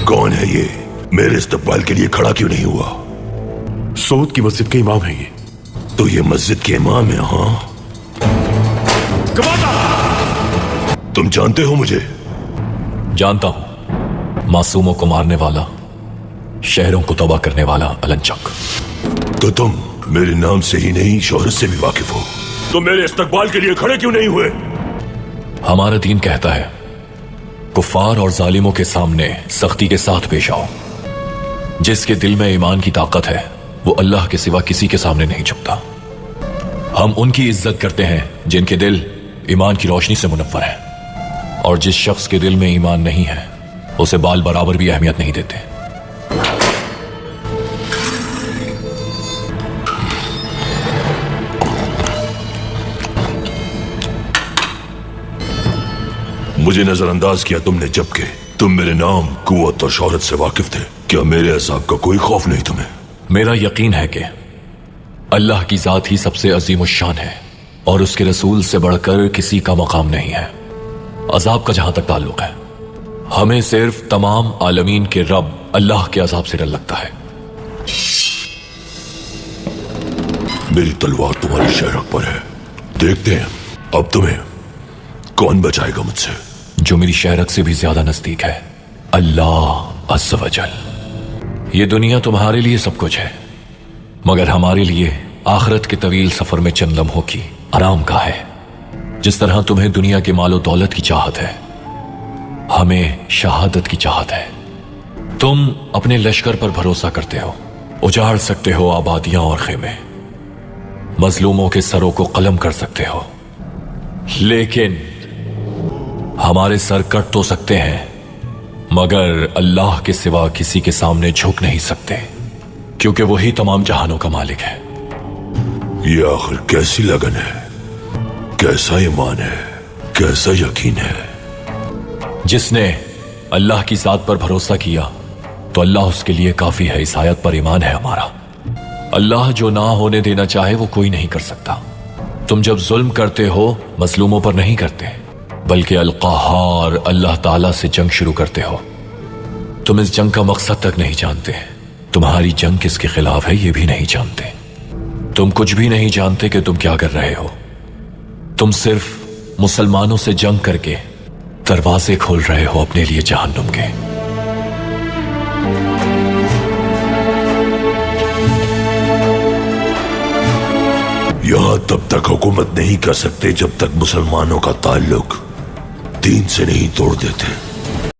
कौन है ये? मेरे इस्तकबाल के लिए खड़ा क्यों नहीं हुआ? सऊद की मस्जिद के इमाम है ये। तो ये मस्जिद के इमाम है? हाँ, तुम जानते हो मुझे? जानता हूं, मासूमों को मारने वाला, शहरों को तबाह करने वाला अलंचक। तो तुम मेरे नाम से ही नहीं शोहरत से भी वाकिफ हो, तो मेरे इस्तकबाल के लिए खड़े क्यों नहीं हुए? हमारा दीन कहता है कुफ्फार और जालिमों के सामने सख्ती के साथ पेश आओ। जिसके दिल में ईमान की ताकत है वो अल्लाह के सिवा किसी के सामने नहीं झुकता। हम उनकी इज्जत करते हैं जिनके दिल ईमान की रोशनी से मुनव्वर है, और जिस शख्स के दिल में ईमान नहीं है उसे बाल बराबर भी अहमियत नहीं देते। मुझे नजरअंदाज किया तुमने, जबकि तुम मेरे नाम, कुव्वत और शोहरत से वाकिफ थे। क्या मेरे अज़ाब का कोई खौफ नहीं तुम्हें? मेरा यकीन है कि अल्लाह की जात ही सबसे अजीम शान है और उसके रसूल से बढ़कर किसी का मकाम नहीं है। अजाब का जहां तक ताल्लुक है, हमें सिर्फ तमाम आलमीन के रब अल्लाह के अजाब से डर लगता है। मेरी तलवार तुम्हारी शहरक पर है, देखते हैं अब तुम्हें कौन बचाएगा मुझसे। जो मेरी शहरत से भी ज्यादा नजदीक है, अल्लाह अज़्ज़ वजल। ये दुनिया तुम्हारे लिए सब कुछ है, मगर हमारे लिए आखिरत के तवील सफर में चंद लम्हों की आराम का है। जिस तरह तुम्हें दुनिया के मालो दौलत की चाहत है, हमें शहादत की चाहत है। तुम अपने लश्कर पर भरोसा करते हो, उजाड़ सकते हो आबादियां और खेमे, मजलूमों के सरों को कलम कर सकते हो, लेकिन हमारे सर कट तो सकते हैं मगर अल्लाह के सिवा किसी के सामने झुक नहीं सकते, क्योंकि वही तमाम जहानों का मालिक है। ये आखिर कैसी लगन है, कैसा ईमान है, कैसा यकीन है? जिसने अल्लाह की जात पर भरोसा किया तो अल्लाह उसके लिए काफी है। इस आयत पर ईमान है हमारा। अल्लाह जो ना होने देना चाहे वो कोई नहीं कर सकता। तुम जब जुल्म करते हो मजलूमों पर नहीं करते, बल्कि अल-क़हार अल्लाह ताला से जंग शुरू करते हो। तुम इस जंग का मकसद तक नहीं जानते, तुम्हारी जंग किसके खिलाफ है ये भी नहीं जानते। तुम कुछ भी नहीं जानते कि तुम क्या कर रहे हो। तुम सिर्फ मुसलमानों से जंग करके दरवाजे खोल रहे हो अपने लिए जहन्नुम के। यहां तब तक हुकूमत नहीं कर सकते जब तक मुसलमानों का ताल्लुक दीन से नहीं तोड़ देते।